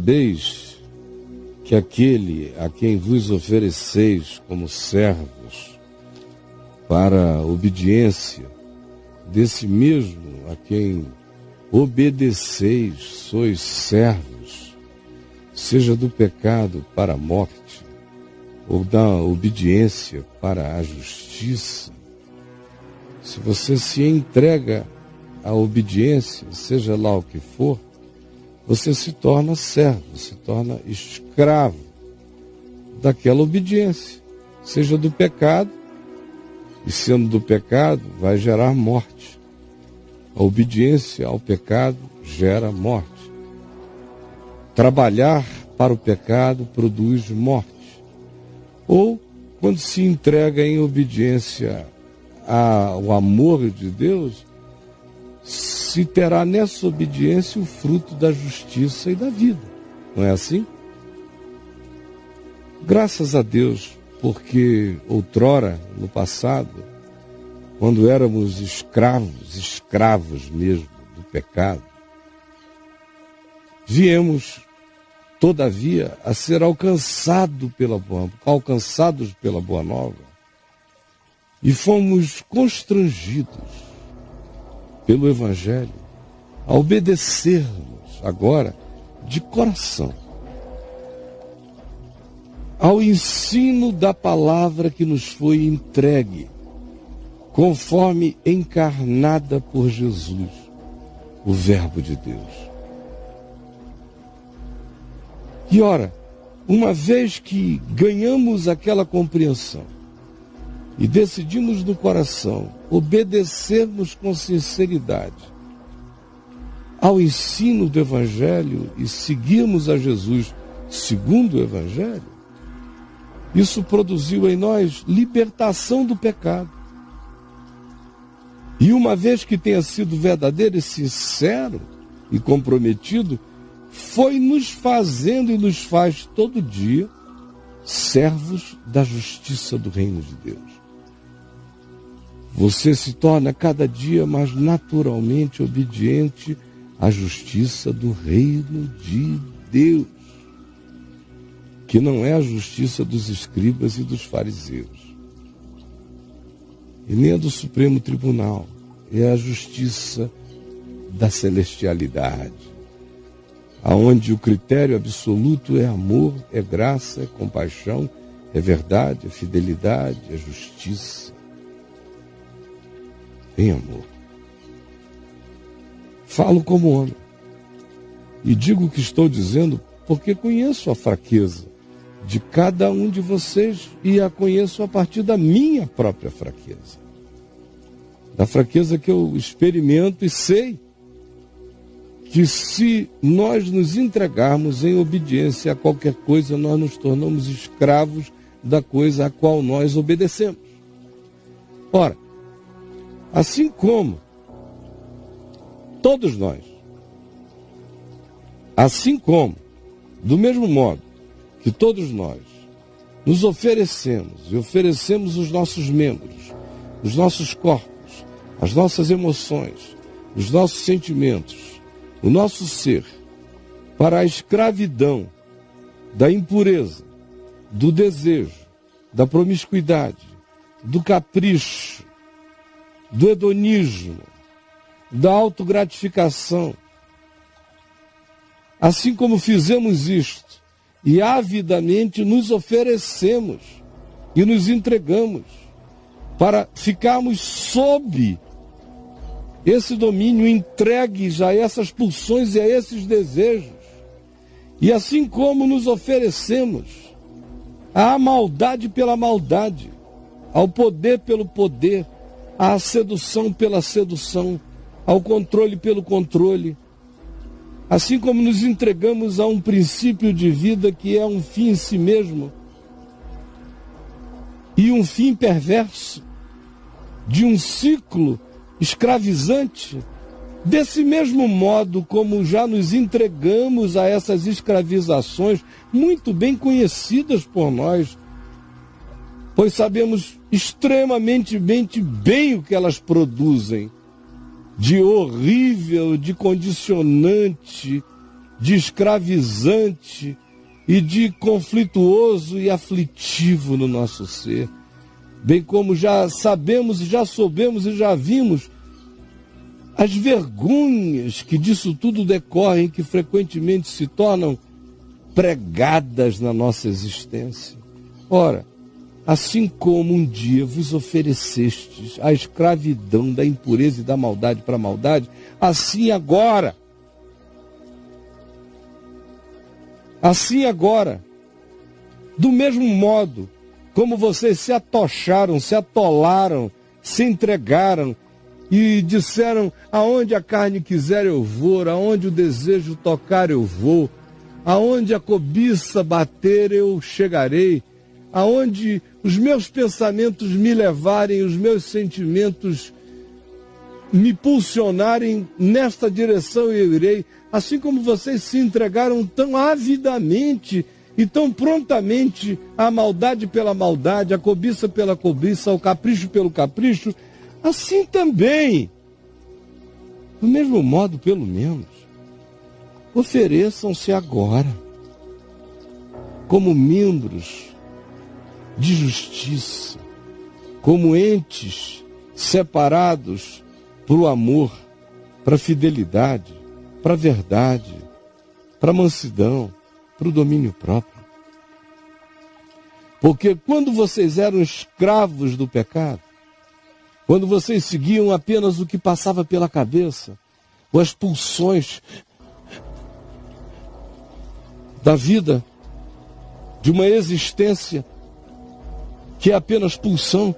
Sabeis que aquele a quem vos ofereceis como servos para a obediência, desse mesmo a quem obedeceis, sois servos, seja do pecado para a morte, ou da obediência para a justiça. Se você se entrega à obediência, seja lá o que for, você se torna servo, se torna escravo daquela obediência, seja do pecado, e sendo do pecado, vai gerar morte. A obediência ao pecado gera morte. Trabalhar para o pecado produz morte. Ou, quando se entrega em obediência ao amor de Deus, se terá nessa obediência o fruto da justiça e da vida. Não é assim? Graças a Deus, porque outrora, no passado, quando éramos escravos mesmo do pecado, viemos, todavia, a ser alcançados pela Boa Nova, e fomos constrangidos pelo Evangelho a obedecermos agora de coração ao ensino da palavra que nos foi entregue, conforme encarnada por Jesus, o Verbo de Deus. E ora, uma vez que ganhamos aquela compreensão e decidimos no coração obedecermos com sinceridade ao ensino do Evangelho e seguirmos a Jesus segundo o Evangelho, isso produziu em nós libertação do pecado. E uma vez que tenha sido verdadeiro e sincero e comprometido, foi nos fazendo e nos faz todo dia servos da justiça do reino de Deus. Você se torna cada dia mais naturalmente obediente à justiça do reino de Deus, que não é a justiça dos escribas e dos fariseus, e nem a do Supremo Tribunal, é a justiça da celestialidade, aonde o critério absoluto é amor, é graça, é compaixão, é verdade, é fidelidade, é justiça, em amor. Falo como homem, e digo o que estou dizendo porque conheço a fraqueza de cada um de vocês e a conheço a partir da minha própria fraqueza. Da fraqueza que eu experimento e sei que se nós nos entregarmos em obediência a qualquer coisa, nós nos tornamos escravos da coisa a qual nós obedecemos. Ora, assim como todos nós, assim como, do mesmo modo que todos nós nos oferecemos e oferecemos os nossos membros, os nossos corpos, as nossas emoções, os nossos sentimentos, o nosso ser, para a escravidão da impureza, do desejo, da promiscuidade, do capricho, do hedonismo, da autogratificação. Assim como fizemos isto, e avidamente nos oferecemos e nos entregamos para ficarmos sob esse domínio, entregues a essas pulsões e a esses desejos. E assim como nos oferecemos à maldade pela maldade, ao poder pelo poder, à sedução pela sedução, ao controle pelo controle, assim como nos entregamos a um princípio de vida que é um fim em si mesmo e um fim perverso, de um ciclo escravizante, desse mesmo modo como já nos entregamos a essas escravizações muito bem conhecidas por nós, pois sabemos extremamente bem o que elas produzem, de horrível, de condicionante, de escravizante e de conflituoso e aflitivo no nosso ser. Bem como já sabemos e já soubemos e já vimos as vergonhas que disso tudo decorrem, que frequentemente se tornam pregadas na nossa existência. Ora, assim como um dia vos oferecestes a escravidão da impureza e da maldade para a maldade, assim agora, do mesmo modo como vocês se atocharam, se atolaram, se entregaram e disseram: aonde a carne quiser eu vou, aonde o desejo tocar eu vou, aonde a cobiça bater eu chegarei, aonde os meus pensamentos me levarem, os meus sentimentos me impulsionarem, nesta direção eu irei. Assim como vocês se entregaram tão avidamente e tão prontamente à maldade pela maldade, à cobiça pela cobiça, ao capricho pelo capricho, assim também, do mesmo modo, pelo menos, ofereçam-se agora como membros de justiça, como entes separados para o amor, para a fidelidade, para a verdade, para a mansidão, para o domínio próprio. Porque quando vocês eram escravos do pecado, quando vocês seguiam apenas o que passava pela cabeça, ou as pulsões da vida, de uma existência que é apenas pulsão,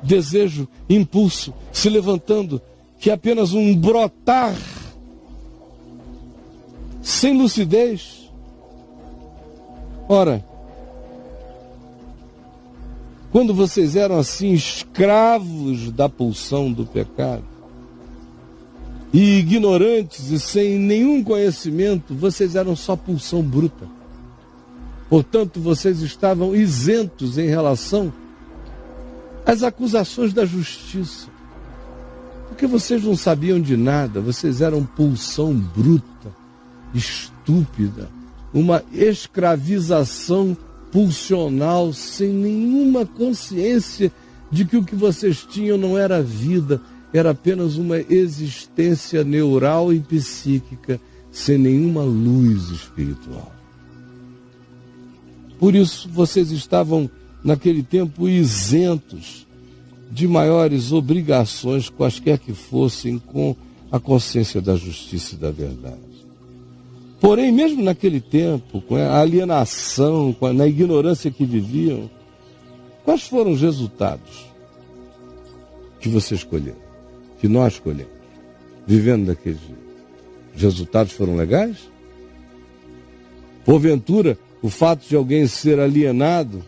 desejo, impulso, se levantando, que é apenas um brotar sem lucidez. Ora, quando vocês eram assim escravos da pulsão do pecado, e ignorantes e sem nenhum conhecimento, vocês eram só pulsão bruta. Portanto, vocês estavam isentos em relação às acusações da justiça. Porque vocês não sabiam de nada, vocês eram pulsão bruta, estúpida, uma escravização pulsional, sem nenhuma consciência de que o que vocês tinham não era vida, era apenas uma existência neural e psíquica, sem nenhuma luz espiritual. Por isso, vocês estavam, naquele tempo, isentos de maiores obrigações, quaisquer que fossem, com a consciência da justiça e da verdade. Porém, mesmo naquele tempo, com a alienação, na ignorância que viviam, quais foram os resultados que você escolheu, que nós escolhemos, vivendo daquele jeito? Os resultados foram legais? Porventura, o fato de alguém ser alienado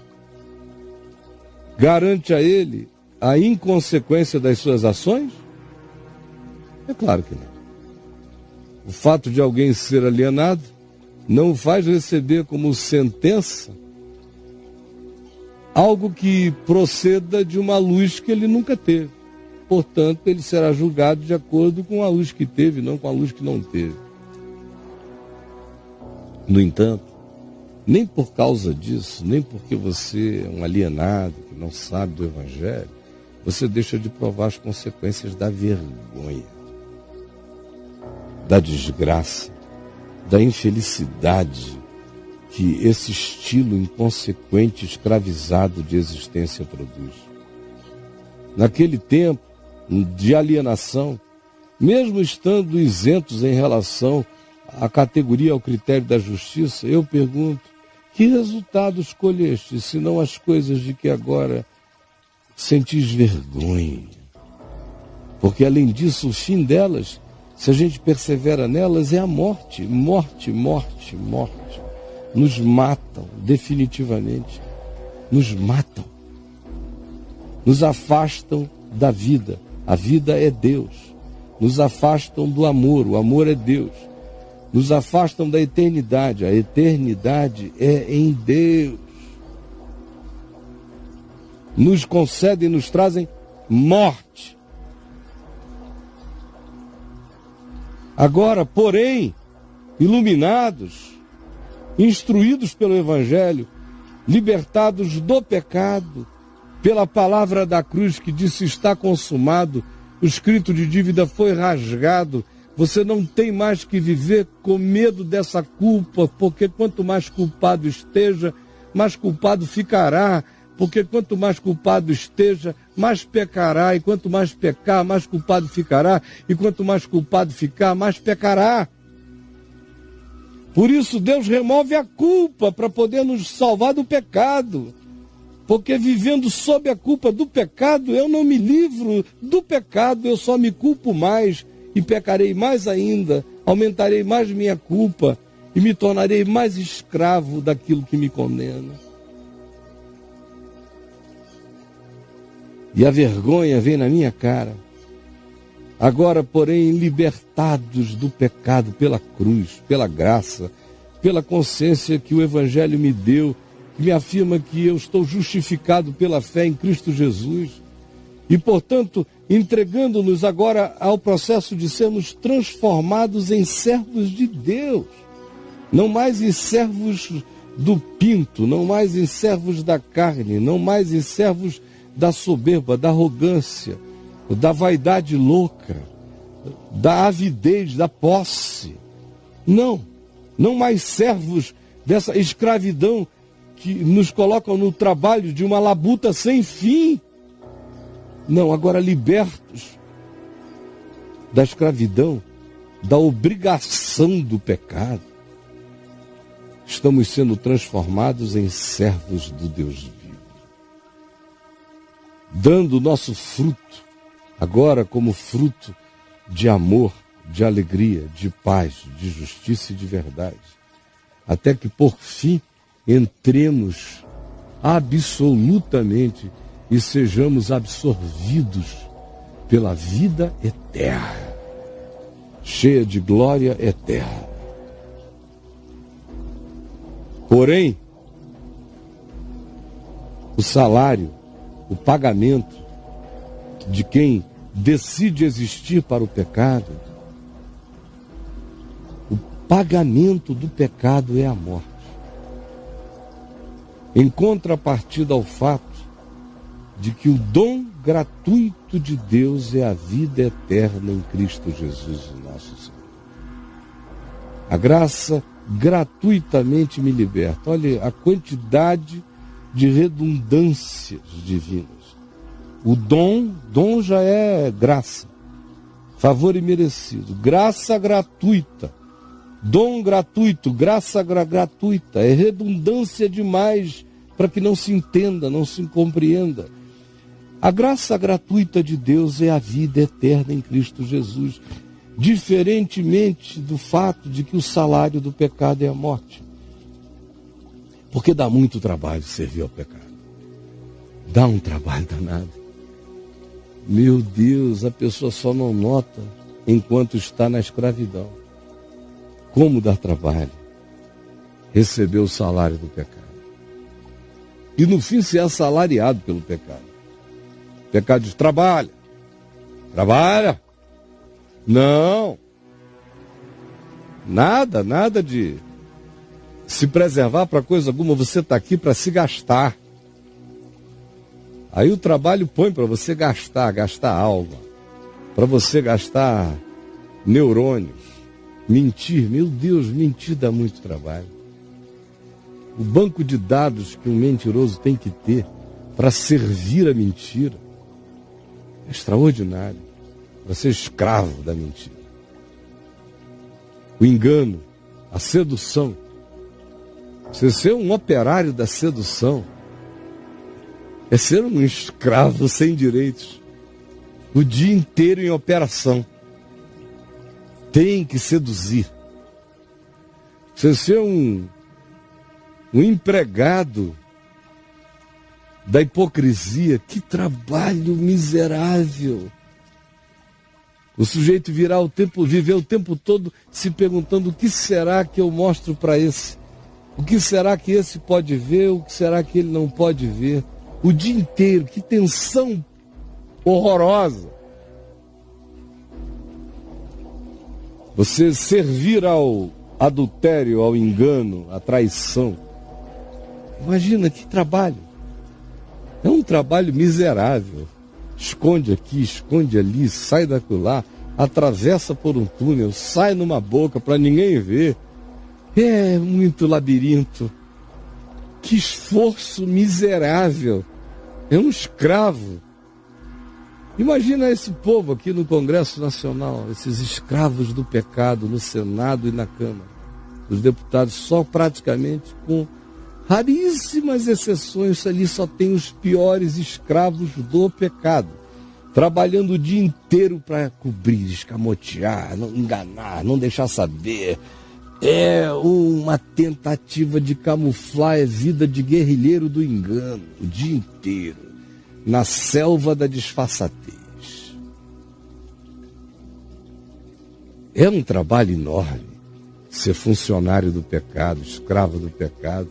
garante a ele a inconsequência das suas ações? É claro que não. O fato de alguém ser alienado não o faz receber como sentença algo que proceda de uma luz que ele nunca teve. Portanto, ele será julgado de acordo com a luz que teve, não com a luz que não teve. No entanto, nem por causa disso, nem porque você é um alienado, que não sabe do Evangelho, você deixa de provar as consequências da vergonha, da desgraça, da infelicidade que esse estilo inconsequente, escravizado de existência produz. Naquele tempo de alienação, mesmo estando isentos em relação à categoria, ao critério da justiça, eu pergunto: que resultado escolheste, senão as coisas de que agora sentis vergonha? Porque além disso, o fim delas, se a gente persevera nelas, é a morte. Morte, morte, morte. Nos matam, definitivamente. Nos matam. Nos afastam da vida. A vida é Deus. Nos afastam do amor. O amor é Deus. Nos afastam da eternidade. A eternidade é em Deus. Nos concedem, nos trazem morte. Agora, porém, iluminados, instruídos pelo Evangelho, libertados do pecado, pela palavra da cruz que disse está consumado, o escrito de dívida foi rasgado. Você não tem mais que viver com medo dessa culpa, porque quanto mais culpado esteja, mais culpado ficará, porque quanto mais culpado esteja, mais pecará, e quanto mais pecar, mais culpado ficará, e quanto mais culpado ficar, mais pecará. Por isso Deus remove a culpa para poder nos salvar do pecado. Porque vivendo sob a culpa do pecado, eu não me livro do pecado, eu só me culpo mais e pecarei mais ainda, aumentarei mais minha culpa e me tornarei mais escravo daquilo que me condena. E a vergonha vem na minha cara. Agora, porém, libertados do pecado pela cruz, pela graça, pela consciência que o Evangelho me deu, que me afirma que eu estou justificado pela fé em Cristo Jesus. E, portanto, entregando-nos agora ao processo de sermos transformados em servos de Deus. Não mais em servos do pinto, não mais em servos da carne, não mais em servos da soberba, da arrogância, da vaidade louca, da avidez, da posse. Não mais servos dessa escravidão que nos colocam no trabalho de uma labuta sem fim. Não, agora libertos da escravidão, da obrigação do pecado, estamos sendo transformados em servos do Deus vivo, dando o nosso fruto, agora como fruto de amor, de alegria, de paz, de justiça e de verdade, até que por fim entremos absolutamente e sejamos absorvidos pela vida eterna, cheia de glória eterna. Porém, o salário, o pagamento de quem decide existir para o pecado, o pagamento do pecado é a morte. Em contrapartida ao fato de que o dom gratuito de Deus é a vida eterna em Cristo Jesus, o nosso Senhor. A graça gratuitamente me liberta. Olha a quantidade de redundâncias divinas. O dom já é graça, favor imerecido, graça gratuita. Dom gratuito, graça gratuita, é redundância demais para que não se entenda, não se compreenda. A graça gratuita de Deus é a vida eterna em Cristo Jesus, diferentemente do fato de que o salário do pecado é a morte. Porque dá muito trabalho servir ao pecado. Dá um trabalho danado. Meu Deus, a pessoa só não nota enquanto está na escravidão. Como dá trabalho receber o salário do pecado. E no fim ser assalariado pelo pecado. O pecado diz, trabalha. Não. Nada de se preservar para coisa alguma. Você está aqui para se gastar. Aí o trabalho põe para você gastar alma. Para você gastar neurônios. Mentir, meu Deus, mentir dá muito trabalho. O banco de dados que um mentiroso tem que ter para servir a mentira é extraordinário. Para ser escravo da mentira. O engano, a sedução. Você ser um operário da sedução é ser um escravo sem direitos. O dia inteiro em operação. Tem que seduzir. Você ser um empregado da hipocrisia, que trabalho miserável. O sujeito viver o tempo todo se perguntando o que será que eu mostro para esse? O que será que esse pode ver? O que será que ele não pode ver? O dia inteiro, que tensão horrorosa. Você servir ao adultério ao engano, à traição. Imagina que trabalho. É um trabalho miserável. Esconde aqui, esconde ali, sai daquilo, atravessa por um túnel, sai numa boca para ninguém ver. É muito labirinto. Que esforço miserável. É um escravo. Imagina esse povo aqui no Congresso Nacional, esses escravos do pecado no Senado e na Câmara. Os deputados só praticamente, com raríssimas exceções, ali só tem os piores escravos do pecado, trabalhando o dia inteiro para cobrir, escamotear, não enganar, não deixar saber. É uma tentativa de camuflar a vida de guerrilheiro do engano, o dia inteiro, na selva da disfarçatez. É um trabalho enorme ser funcionário do pecado, escravo do pecado,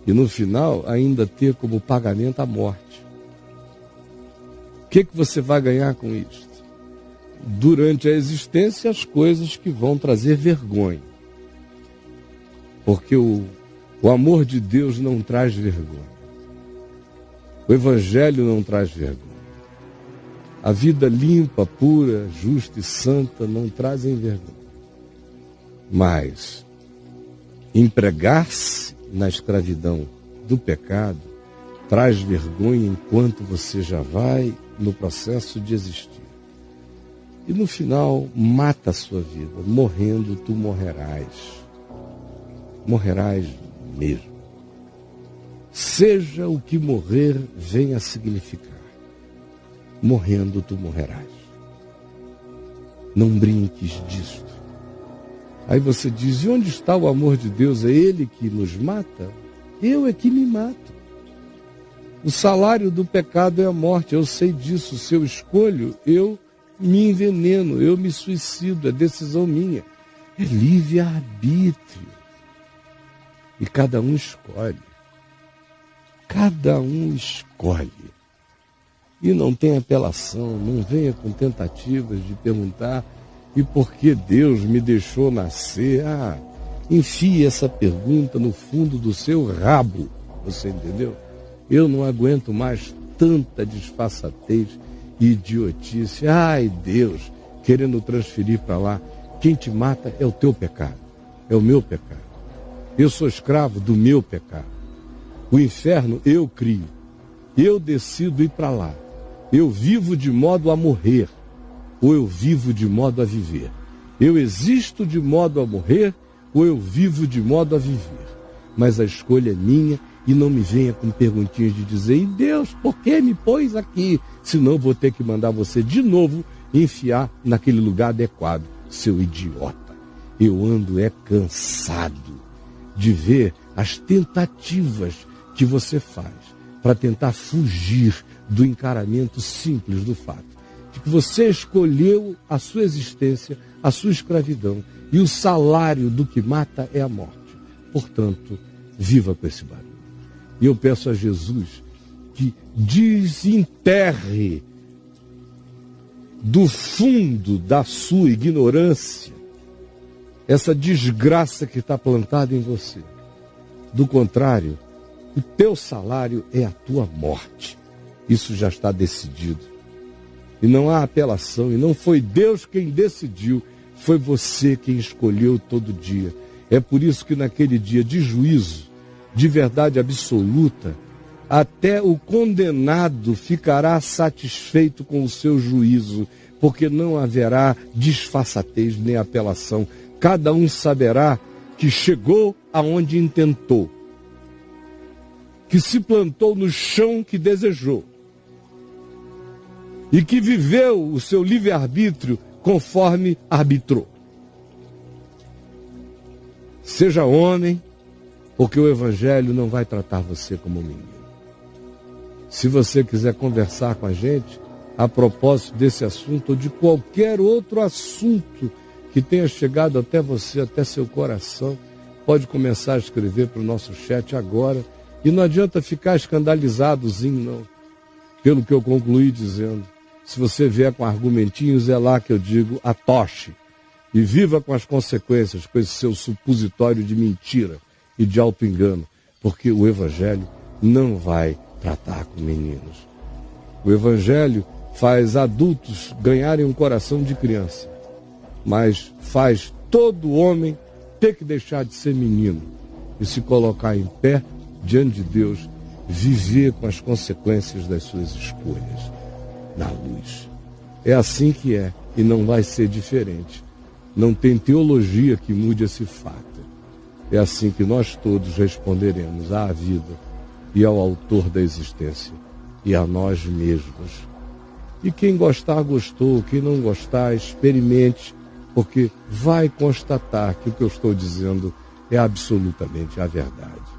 e no final ainda ter como pagamento a morte. O que você vai ganhar com isso? Durante a existência, as coisas que vão trazer vergonha. Porque o amor de Deus não traz vergonha. O Evangelho não traz vergonha. A vida limpa, pura, justa e santa não trazem vergonha. Mas empregar-se na escravidão do pecado traz vergonha enquanto você já vai no processo de existir. E no final mata a sua vida. Morrendo tu morrerás. Morrerás mesmo. Seja o que morrer venha a significar. Morrendo tu morrerás. Não brinques disto. Aí você diz, e onde está o amor de Deus? É Ele que nos mata? Eu é que me mato. O salário do pecado é a morte, eu sei disso. Se eu escolho, eu me enveneno, eu me suicido, é decisão minha. É livre-arbítrio. E cada um escolhe. Cada um escolhe. E não tem apelação, não venha com tentativas de perguntar e por que Deus me deixou nascer? Enfie essa pergunta no fundo do seu rabo, você entendeu? Eu não aguento mais tanta disfarçatez e idiotice. Ai, Deus, querendo transferir para lá. Quem te mata é o teu pecado, é o meu pecado. Eu sou escravo do meu pecado. O inferno eu crio, eu decido ir para lá. Eu vivo de modo a morrer, ou eu vivo de modo a viver. Eu existo de modo a morrer, ou eu vivo de modo a viver. Mas a escolha é minha e não me venha com perguntinhas de dizer, e Deus, por que me pôs aqui? Senão vou ter que mandar você de novo enfiar naquele lugar adequado, seu idiota. Eu ando cansado de ver as tentativas que você faz para tentar fugir do encaramento simples do fato de que você escolheu a sua existência, a sua escravidão, e o salário do que mata é a morte. Portanto, viva com esse barulho. E eu peço a Jesus que desenterre do fundo da sua ignorância essa desgraça que está plantada em você. Do contrário, o teu salário é a tua morte. Isso já está decidido. E não há apelação. E não foi Deus quem decidiu. Foi você quem escolheu todo dia. É por isso que naquele dia de juízo, de verdade absoluta, até o condenado ficará satisfeito com o seu juízo, porque não haverá disfarçatez nem apelação. Cada um saberá que chegou aonde intentou, que se plantou no chão que desejou e que viveu o seu livre-arbítrio conforme arbitrou. Seja homem, porque o Evangelho não vai tratar você como menino. Se você quiser conversar com a gente a propósito desse assunto ou de qualquer outro assunto que tenha chegado até você, até seu coração, pode começar a escrever para o nosso chat agora. E não adianta ficar escandalizadozinho, não. Pelo que eu concluí dizendo. Se você vier com argumentinhos, é lá que eu digo, atoche. e viva com as consequências, com esse seu supositório de mentira e de auto-engano, porque o Evangelho não vai tratar com meninos. O Evangelho faz adultos ganharem um coração de criança, mas faz todo homem ter que deixar de ser menino e se colocar em pé diante de Deus, viver com as consequências das suas escolhas na luz. É assim que é e não vai ser diferente. Não tem teologia que mude esse fato. É assim que nós todos responderemos à vida e ao autor da existência e a nós mesmos. E quem gostar, gostou. Quem não gostar, experimente, porque vai constatar que o que eu estou dizendo é absolutamente a verdade.